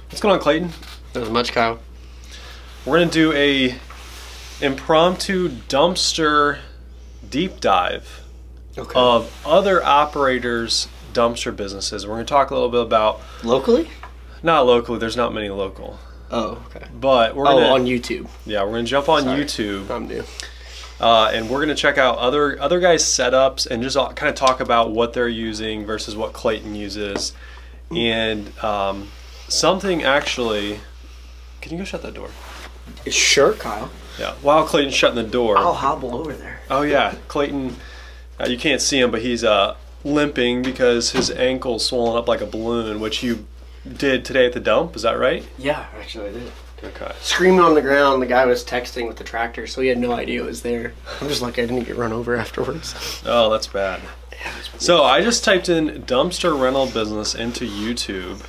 What's going on, Clayton? Not much, Kyle. We're gonna do a impromptu dumpster deep dive of other operators' dumpster businesses. We're gonna talk a little bit about locally. Not locally. There's not many local. Oh, okay. But we're gonna, on YouTube. Yeah, we're gonna jump on YouTube. I'm new. And we're gonna check out other guys' setups and just kind of talk about what they're using versus what Clayton uses, and something actually. Can you go shut that door? Sure, Kyle. Yeah. While Clayton's shutting the door. I'll hobble over there. Oh yeah, Clayton. You can't see him, but he's limping because his ankle's swollen up like a balloon, which you did today at the dump. Is that right? Yeah, actually I did. Okay. Screaming on the ground, the guy was texting with the tractor, so he had no idea it was there. I'm just lucky I didn't get run over afterwards. Oh, that's bad. Yeah, so I just typed in dumpster rental business into YouTube.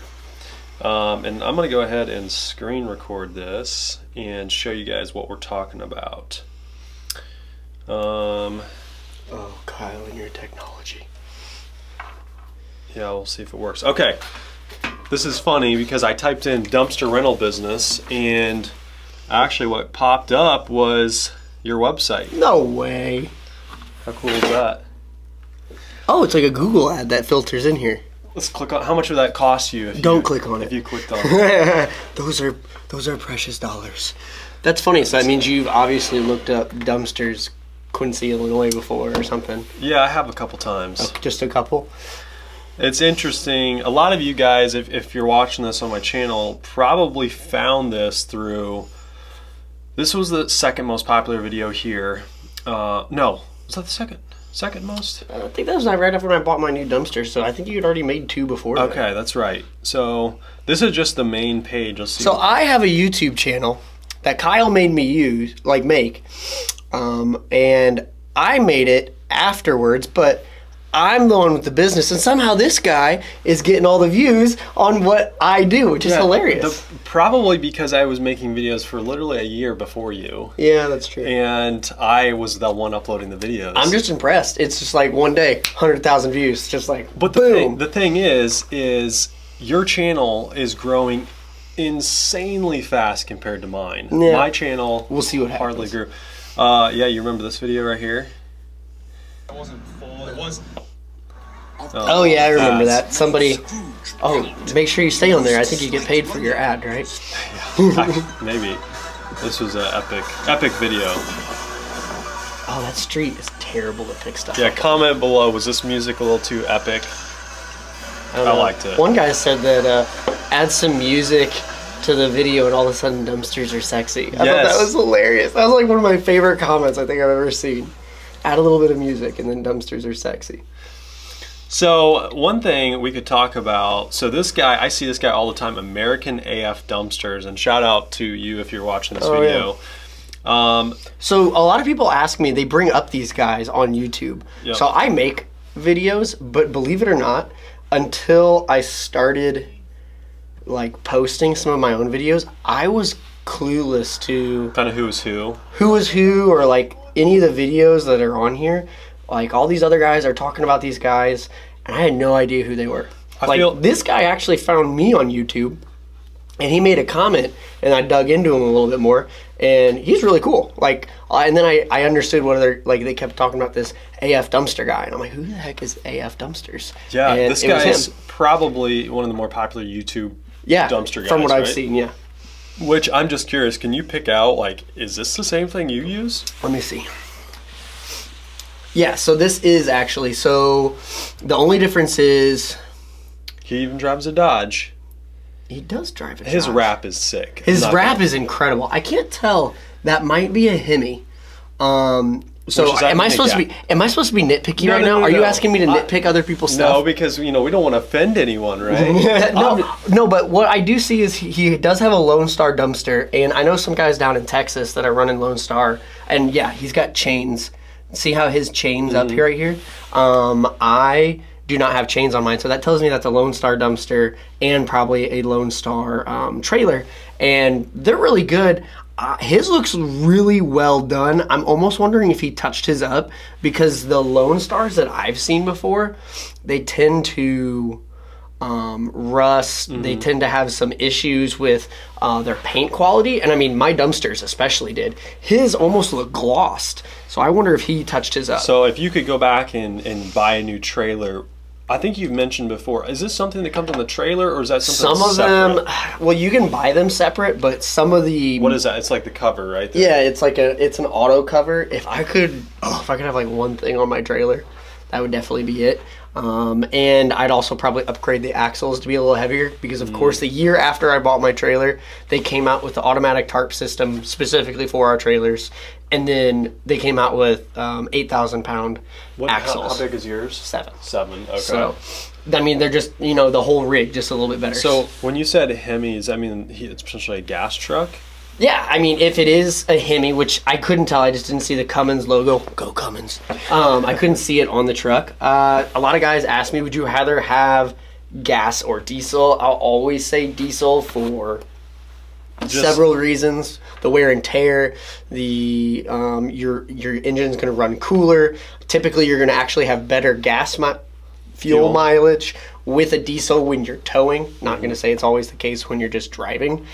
And I'm going to go ahead and screen record this and show you guys what we're talking about. Oh, Kyle and your technology. Yeah, we'll see if it works. Okay. This is funny because I typed in dumpster rental business and actually what popped up was your website. No way. How cool is that? Oh, it's like a Google ad that filters in here. Let's click on. How much would that cost you? Don't click on it. If you clicked on it. Those are precious dollars. That's funny. So that means you've obviously looked up dumpsters, Quincy, Illinois before or something. Yeah, I have a couple times. Oh, just a couple. It's interesting. A lot of you guys, if you're watching this on my channel, probably found this through. This was the second most popular video here. No, was that the second most? I think that was right after I bought my new dumpster, so I think you had already made two before. Okay, that's right. So this is just the main page. Let's see. So I have a YouTube channel that Kyle made me make, and I made it afterwards, but I'm the one with the business, and somehow this guy is getting all the views on what I do, which is hilarious. Probably because I was making videos for literally a year before you. Yeah, that's true. And I was the one uploading the videos. I'm just impressed. It's just like one day, 100,000 views, just like but boom. The thing is your channel is growing insanely fast compared to mine. Yeah. My channel we'll see what hardly happens. grew. Yeah, you remember this video right here? It wasn't full. It was. Oh yeah, I remember that. Somebody. Oh, make sure you stay on there. I think you get paid for your ad, right? Maybe. This was an epic video. Oh, that street is terrible to pick stuff. Yeah, comment below. Was this music a little too epic? I liked it. One guy said that add some music to the video and all of a sudden dumpsters are sexy. I thought that was hilarious. That was like one of my favorite comments I think I've ever seen. Add a little bit of music and then dumpsters are sexy. So one thing we could talk about, so this guy, I see this guy all the time, American AF Dumpsters, and shout out to you if you're watching this video. Yeah. So a lot of people ask me, they bring up these guys on YouTube. Yep. So I make videos, but believe it or not, until I started like posting some of my own videos, I was clueless to kind of who is who. Who is who, or like any of the videos that are on here. Like, all these other guys are talking about these guys, and I had no idea who they were. This guy actually found me on YouTube, and he made a comment, and I dug into him a little bit more, and he's really cool. Like, and then I understood what other, like, they kept talking about this AF Dumpster guy, and I'm like, who the heck is AF Dumpsters? Yeah, and this guy is probably one of the more popular YouTube dumpster guys, from what I've seen, yeah. Which, I'm just curious, can you pick out, like, is this the same thing you use? Let me see. Yeah, so this is actually, so the only difference is... He even drives a Dodge. He does drive a Dodge. His wrap is sick. His wrap is incredible. I can't tell. That might be a Hemi. So am I supposed to be nitpicky right now? Are you asking me to nitpick other people's stuff? No, because we don't want to offend anyone, right? No, but what I do see is he does have a Lone Star dumpster, and I know some guys down in Texas that are running Lone Star, and yeah, he's got chains. See how his chain's up here, right here? I do not have chains on mine, so that tells me that's a Lone Star dumpster and probably a Lone Star trailer, and they're really good. His looks really well done. I'm almost wondering if he touched his up, because the Lone Stars that I've seen before, they tend to rust. They tend to have some issues with their paint quality. And I mean, my dumpsters especially did. His almost looked glossed. So I wonder if he touched his up. So if you could go back and buy a new trailer, I think you've mentioned before, is this something that comes on the trailer, or is that something Some of separate? them, well, you can buy them separate, but some of the... What is that? It's like the cover, right? There. Yeah, it's an auto cover. If I could have like one thing on my trailer, that would definitely be it. And I'd also probably upgrade the axles to be a little heavier because, of course, the year after I bought my trailer, they came out with the automatic tarp system specifically for our trailers. And then they came out with 8,000-pound axles. How big is yours? 7. 7, okay. So, I mean, they're just, the whole rig just a little bit better. So when you said Hemis, I mean, it's potentially a gas truck? Yeah, I mean, if it is a Hemi, which I couldn't tell, I just didn't see the Cummins logo. Go Cummins. I couldn't see it on the truck. A lot of guys ask me, would you rather have gas or diesel? I'll always say diesel for several reasons. The wear and tear, your engine's going to run cooler. Typically, you're going to actually have better fuel mileage with a diesel when you're towing. Not going to say it's always the case when you're just driving.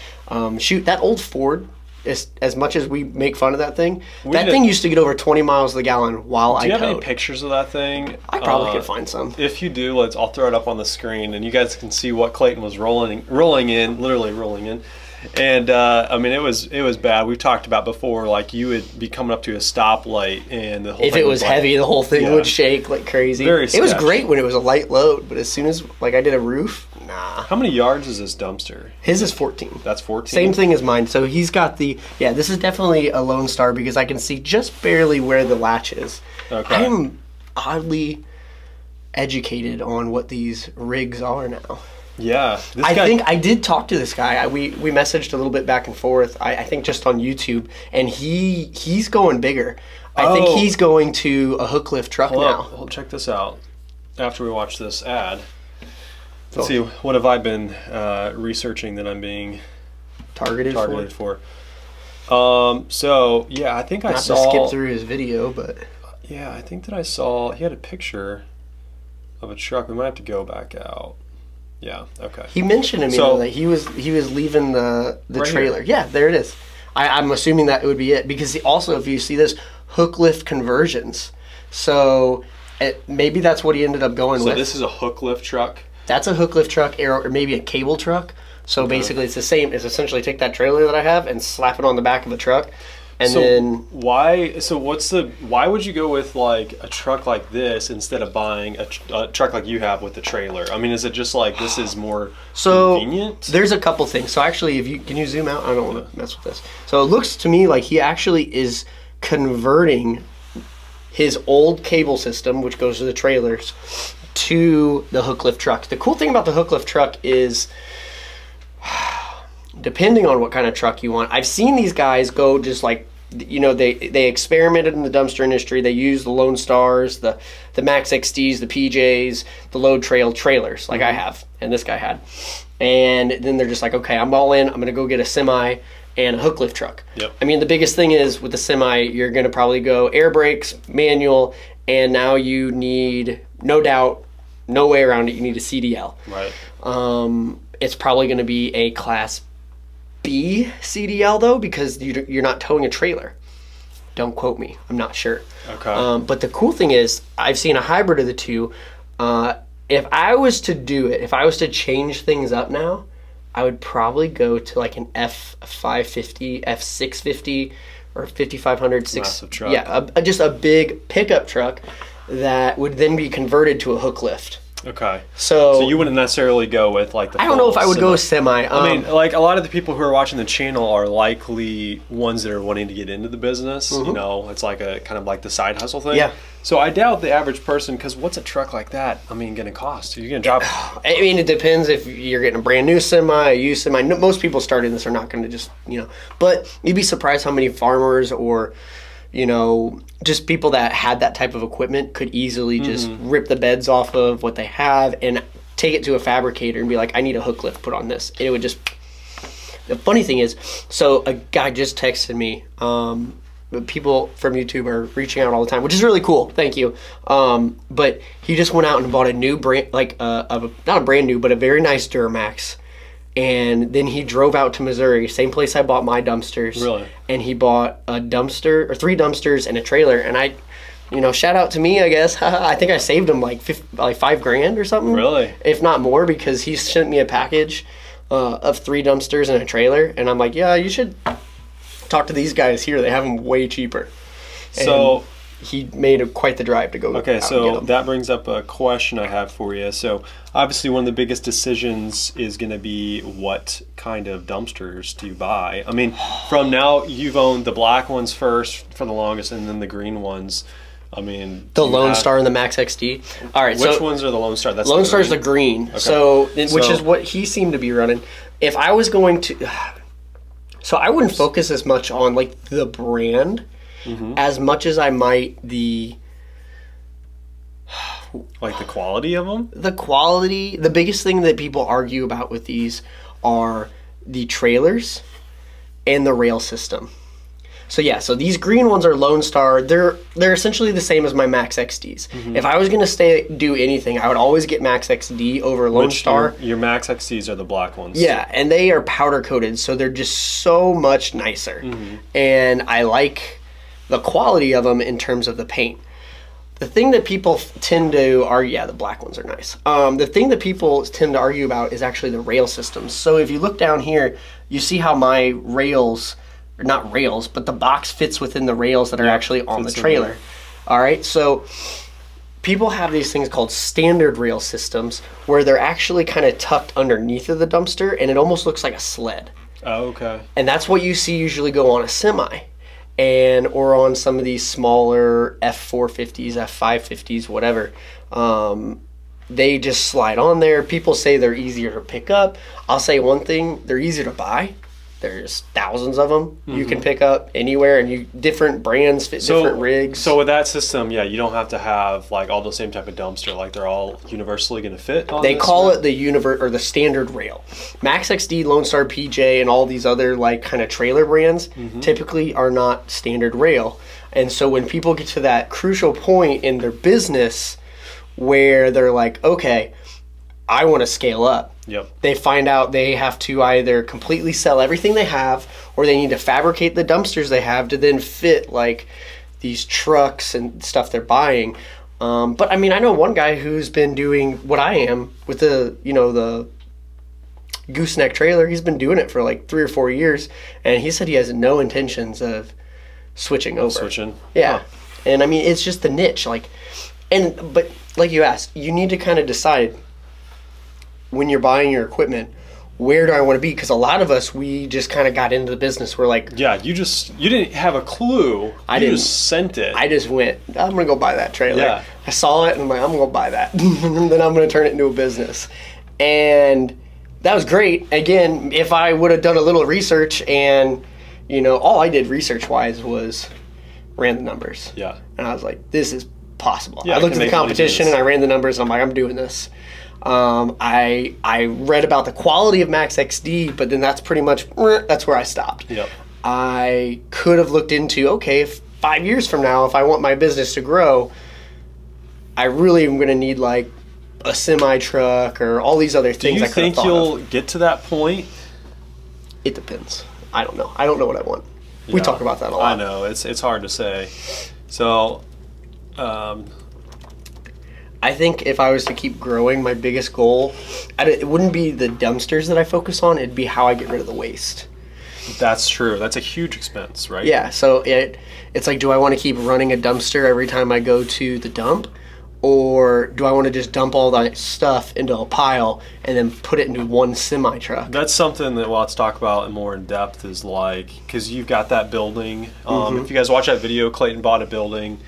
Shoot, that old Ford, as much as we make fun of that thing, thing used to get over 20 miles to the gallon while I towed. Do you have any pictures of that thing? I probably could find some. If you do, I'll throw it up on the screen, and you guys can see what Clayton was literally rolling in. And I mean, it was bad. We've talked about before, like you would be coming up to a stoplight, and the whole if it was heavy, the whole thing would shake like crazy. It was great when it was a light load, but as soon as I did a roof, nah. How many yards is this dumpster? His is 14. That's 14. Same thing as mine. So he's got this is definitely a Lone Star because I can see just barely where the latch is. Okay. I'm oddly educated on what these rigs are now. Yeah. I think I did talk to this guy. We messaged a little bit back and forth, I think just on YouTube, and he's going bigger. I think he's going to a hook lift truck now. Well, check this out. After we watch this ad, let's see, what have I been researching that I'm being targeted for? So, yeah, I think I saw... Not to skip through his video, but... Yeah, I think that I saw... He had a picture of a truck. We might have to go back out. Yeah, okay. He mentioned to me that he was leaving the right trailer. Here. Yeah, there it is. I'm assuming that it would be it because also, if you see this, hook lift conversions. So maybe that's what he ended up going with. So this is a hook lift truck? That's a hook lift truck or maybe a cable truck. So basically it's the same. It's essentially take that trailer that I have and slap it on the back of a truck. And then why would you go with like a truck like this instead of buying a truck like you have with the trailer? I mean, is it just like this is more convenient? There's a couple things. So actually, can you zoom out? I don't want to mess with this. So it looks to me like he actually is converting his old cable system, which goes to the trailers, to the hook lift truck. The cool thing about the hook lift truck is, depending on what kind of truck you want, I've seen these guys go just like, they experimented in the dumpster industry. They used the Lone Stars, the Max XDs, the PJs, the Load Trail trailers like I have and this guy had. And then they're just like, okay, I'm all in. I'm going to go get a semi and a hook lift truck. Yep. I mean, the biggest thing is with the semi, you're going to probably go air brakes, manual, and now you need, no doubt, no way around it, you need a CDL. Right. It's probably going to be a Class B CDL though, because you're not towing a trailer. Don't quote me, I'm not sure. Okay. But the cool thing is, I've seen a hybrid of the two. If I was to do it, if I was to change things up now, I would probably go to like an F550, F650, or 5500. Massive truck. Yeah, just a big pickup truck that would then be converted to a hook lift. Okay. So you wouldn't necessarily go with like the I don't know if I would go semi. I mean, like a lot of the people who are watching the channel are likely ones that are wanting to get into the business. You know, it's like a kind of like the side hustle thing. Yeah. So I doubt the average person, because what's a truck like that, I mean, going to cost? You're going to drop... I mean, it depends if you're getting a brand new semi, a used semi. Most people starting this are not going to just, But you'd be surprised how many farmers or, just people that had that type of equipment could easily just rip the beds off of what they have and take it to a fabricator and be like, I need a hook lift put on this. It would just... The funny thing is, so a guy just texted me people from YouTube are reaching out all the time, which is really cool. Thank you. But he just went out and bought a new brand, like not a brand new, but a very nice Duramax. And then he drove out to Missouri, same place I bought my dumpsters. Really? And he bought a dumpster, or 3 dumpsters and a trailer. And I, shout out to me, I guess. I think I saved him like $5,000 or something. Really? If not more, because he sent me a package of 3 dumpsters and a trailer. And I'm like, yeah, you should talk to these guys here. They have them way cheaper. So... And he made quite the drive to go. Okay, out so and get them. that brings up a question I have for you. So obviously one of the biggest decisions is going to be what kind of dumpsters do you buy? I mean, from now, you've owned the black ones first for the longest and then the green ones. I mean... The Lone Star and the Max XD. All right, Which ones are the Lone Star? That's Lone Star's the green. Okay. So, which is what he seemed to be running. If I was going to... So I wouldn't focus as much on like the brand as much as I might the... Like the quality of them? The quality. The biggest thing that people argue about with these are the trailers and the rail system. So yeah, so these green ones are Lone Star. They're essentially the same as my Max XDs. If I was gonna do anything, I would always get Max XD over Lone Star. Your Max XDs are the black ones. Yeah, and they are powder coated, so they're just so much nicer. And I like the quality of them in terms of the paint. The thing that people tend to argue, yeah, the black ones are nice. The thing that people tend to argue about is actually the rail systems. So if you look down here, you see how my rails, or not rails, but the box fits within the rails that are actually on the trailer. All right, so people have these things called standard rail systems where they're actually kind of tucked underneath of the dumpster and it almost looks like a sled. Oh, okay. And that's what you see usually go on a semi. Or on some of these smaller F450s, F550s, whatever. They just slide on there. People say they're easier to pick up. I'll say one thing, they're easier to buy. There's thousands of them you can pick up anywhere, and different brands fit different rigs. So with that system, yeah, you don't have to have like all the same type of dumpster. Like they're all universally going to fit on They this, call it the standard rail. Max XD, Lone Star PJ, and all these other like kind of trailer brands typically are not standard rail. And so when people get to that crucial point in their business where they're like, okay, I want to scale up. They find out they have to either completely sell everything they have, or they need to fabricate the dumpsters they have to then fit like these trucks and stuff they're buying. But I mean, I know one guy who's been doing what I am with the gooseneck trailer. He's been doing it for like 3 or 4 years, and he said he has no intentions of switching over. Yeah. Huh. And I mean, it's just the niche. But like you asked, you need to kind of decide when you're buying your equipment, where do I want to be? Because a lot of us, we just kind of got into the business. We're like, yeah, you didn't have a clue. You just sent it. I just went, I'm gonna go buy that trailer. Yeah. I saw it and I'm like, I'm gonna go buy that. And then I'm gonna turn it into a business. And that was great. Again, if I would have done a little research and all I did research wise was ran the numbers. Yeah. And I was like, this is possible. Yeah, I looked at the competition and I ran the numbers and I'm like, I'm doing this. I read about the quality of Max XD, but then that's pretty much, that's where I stopped. Yep. I could have looked into, okay, if 5 years from now, if I want my business to grow, I really am going to need like a semi truck or all these other things. Do you think you'll get to that point? It depends. I don't know. I don't know what I want. Yeah, we talk about that a lot. I know. It's hard to say. So, I think if I was to keep growing, my biggest goal, it wouldn't be the dumpsters that I focus on. It'd be how I get rid of the waste. That's true. That's a huge expense, right? Yeah. So it's like, do I want to keep running a dumpster every time I go to the dump? Or do I want to just dump all that stuff into a pile and then put it into one semi-truck? That's something that we'll have to talk about more in depth is like, because you've got that building. If you guys watch that video, Clayton bought a building.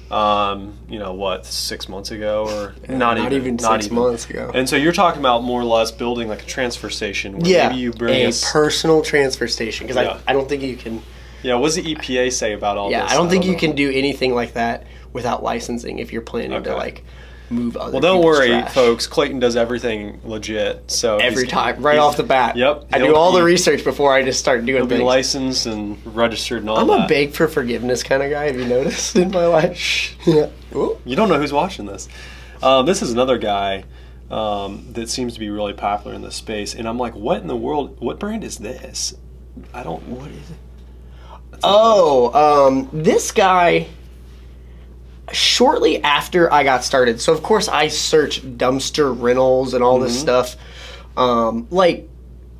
6 months ago, or not even 6 months ago. And so you're talking about more or less building like a transfer station where maybe you bring a personal transfer station, because I don't think you can. Yeah, what does the EPA say about all this? Yeah, I don't think you can do anything like that without licensing if you're planning to like move other Well, don't people's worry, trash. folks. Clayton does everything legit. So Every time, right off the bat. Yep. I do all the research before I just start doing He'll be things. licensed and registered and all I'm that. a beg for forgiveness kind of guy. Have you noticed in my life? Yeah. Ooh. You don't know who's watching this. This is another guy that seems to be really popular in this space, and I'm like, what in the world? What brand is this? I don't. What is it? Oh, this guy. Shortly after I got started, so of course I searched dumpster rentals and all this stuff, like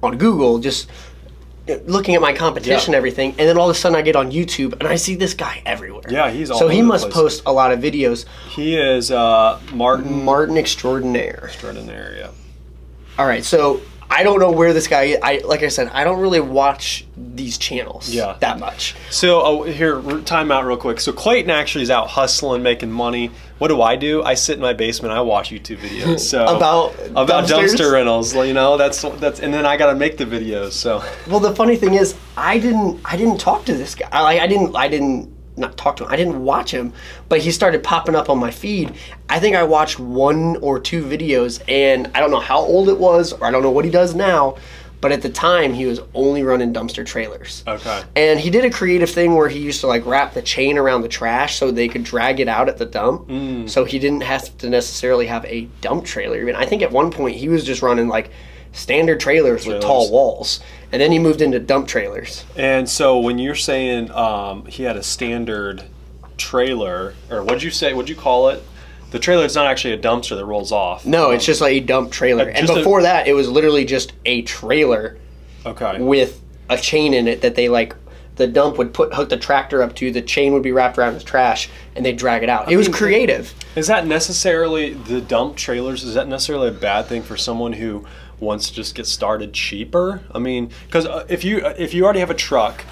on Google, just looking at my competition and everything, and then all of a sudden I get on YouTube and I see this guy everywhere. Yeah, he's all so over he the must place. post a lot of videos. He is Martin Extraordinaire. Extraordinaire. Yeah. All right, so I don't know where this guy is. Like I said, I don't really watch these channels that much. So here, time out real quick. So Clayton actually is out hustling, making money. What do? I sit in my basement. I watch YouTube videos. So about dumpster rentals. You know, that's, and then I got to make the videos. So well, the funny thing is, I didn't talk to this guy. I didn't not talk to him. I didn't watch him, but he started popping up on my feed. I think I watched 1 or 2 videos, and I don't know how old it was, or I don't know what he does now, but at the time he was only running dumpster trailers. Okay. And he did a creative thing where he used to like wrap the chain around the trash so they could drag it out at the dump. So he didn't have to necessarily have a dump trailer. I mean, I think at one point he was just running like standard trailers with tall walls, and then he moved into dump trailers. And so when you're saying he had a standard trailer, or what'd you call it? The trailer is not actually a dumpster that rolls off. No, it's just like a dump trailer. And before that, it was literally just a trailer with a chain in it that they like, the dump would hook the tractor up to, the chain would be wrapped around his trash, and they'd drag it out. It was creative. Is that necessarily, the dump trailers, is that necessarily a bad thing for someone who wants to just get started cheaper? I mean, because if you already have a truck,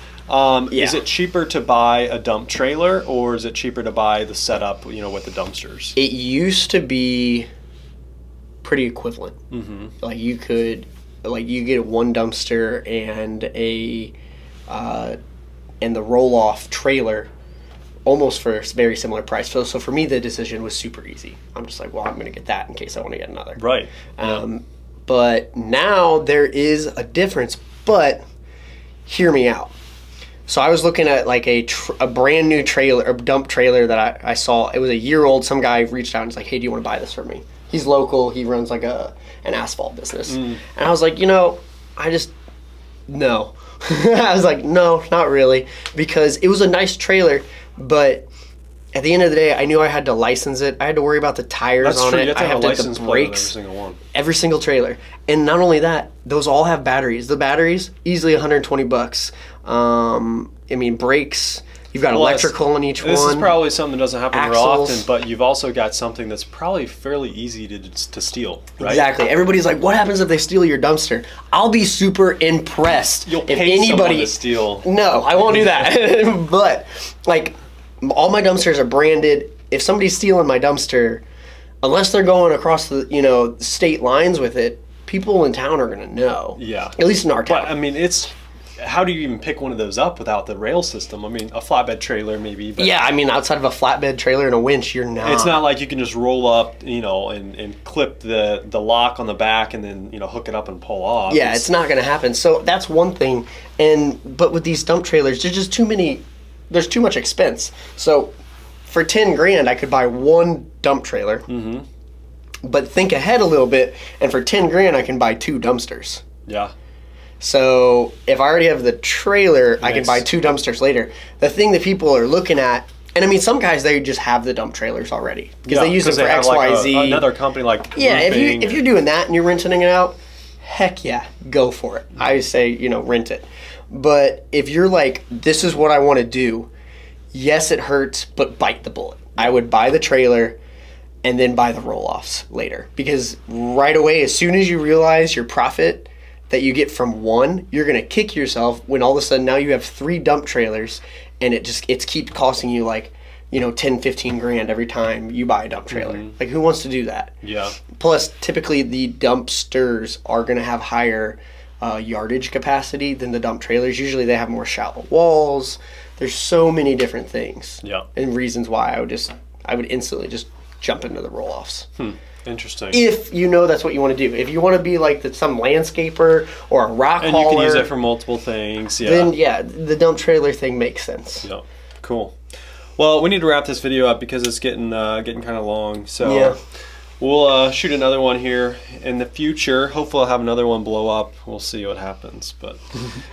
is it cheaper to buy a dump trailer, or is it cheaper to buy the setup, you know, with the dumpsters? It used to be pretty equivalent. Like you could, like you get one dumpster and the roll-off trailer almost for a very similar price. So for me, the decision was super easy. I'm just like, well, I'm going to get that in case I want to get another. Right. But now there is a difference, but hear me out. So I was looking at like a brand new trailer, a dump trailer that I saw. It was a year old. Some guy reached out and was like, hey, do you want to buy this from me? He's local. He runs like an asphalt business. And I was like, you know, no. I was like, no, not really. Because it was a nice trailer, but at the end of the day, I knew I had to license it. I had to worry about the tires on it. I have to have the brakes. Every single trailer. And not only that, those all have batteries. The batteries, easily $120. I mean, brakes, you've got electrical in each one. This is probably something that doesn't happen very Axles. often, but you've also got something that's probably fairly easy to steal, right? Exactly. Everybody's like, what happens if they steal your dumpster? I'll be super impressed. You'll if pay someone anybody to steal. No, I won't do that. But, like, all my dumpsters are branded. If somebody's stealing my dumpster, unless they're going across the, you know, state lines with it, people in town are going to know. Yeah. At least in our town. But, I mean, how do you even pick one of those up without the rail system? I mean, a flatbed trailer maybe. But yeah, I mean, outside of a flatbed trailer and a winch, you're not. It's not like you can just roll up, you know, and clip the lock on the back and then, you know, hook it up and pull off. Yeah, it's not going to happen. So that's one thing. But with these dump trailers, there's just there's too much expense. So for 10 grand, I could buy one dump trailer. But think ahead a little bit, and for 10 grand, I can buy 2 dumpsters. Yeah. So if I already have the trailer, I can buy 2 dumpsters later. The thing that people are looking at, and I mean, some guys, they just have the dump trailers already because they use it for X, Y, Z. Another company like yeah, if you're doing that and you're renting it out, heck yeah, go for it. I say, you know, rent it. But if you're like, this is what I want to do, yes, it hurts, but bite the bullet. I would buy the trailer and then buy the roll-offs later, because right away, as soon as you realize your profit that you get from one, you're going to kick yourself when all of a sudden now you have 3 dump trailers and it keeps costing you like, you know, 10, 15 grand every time you buy a dump trailer. Like, who wants to do that? Yeah. Plus, typically the dumpsters are going to have higher yardage capacity than the dump trailers. Usually they have more shallow walls. There's so many different things. Yeah. And reasons why I would instantly just jump into the roll-offs. Interesting. If you know that's what you want to do. If you want to be like some landscaper or a rock hauler, and you can use it for multiple things. Yeah. Then yeah, the dump trailer thing makes sense. Yeah. Cool. Well, we need to wrap this video up because it's getting kind of long. So yeah. We'll shoot another one here in the future. Hopefully I'll have another one blow up. We'll see what happens. But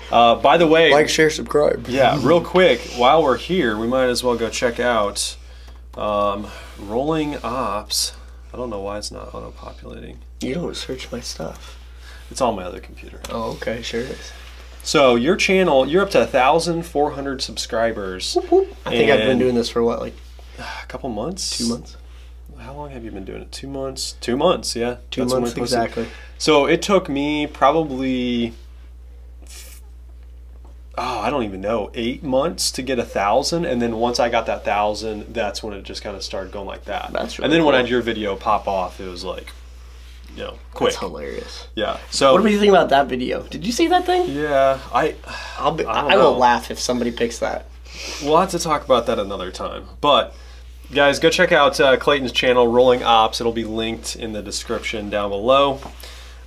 by the way, like, share, subscribe. Yeah, real quick, while we're here, we might as well go check out Rolling Ops. I don't know why it's not auto-populating. You don't search my stuff. It's on my other computer. Oh, okay, sure it is. So your channel, you're up to 1,400 subscribers. Whoop, whoop. I think I've been doing this for what, like a couple months? 2 months. How long have you been doing it? 2 months? 2 months, yeah. 2 months, exactly. So it took me probably, I don't even know, 8 months to get 1,000, and then once I got that 1,000, that's when it just kind of started going like that. That's really and then cool. when I had your video pop off, it was like, you know, quick. That's hilarious. Yeah. So what do you think about that video? Did you see that thing? Yeah, I will laugh if somebody picks that. We'll have to talk about that another time. But guys, go check out Clayton's channel, Rolling Ops. It'll be linked in the description down below.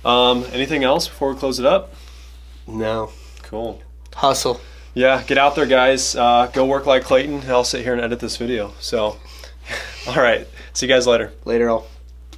Anything else before we close it up? No. Cool. Hustle. Yeah, get out there, guys. Go work like Clayton. I'll sit here and edit this video. So, all right. See you guys later. Later, all.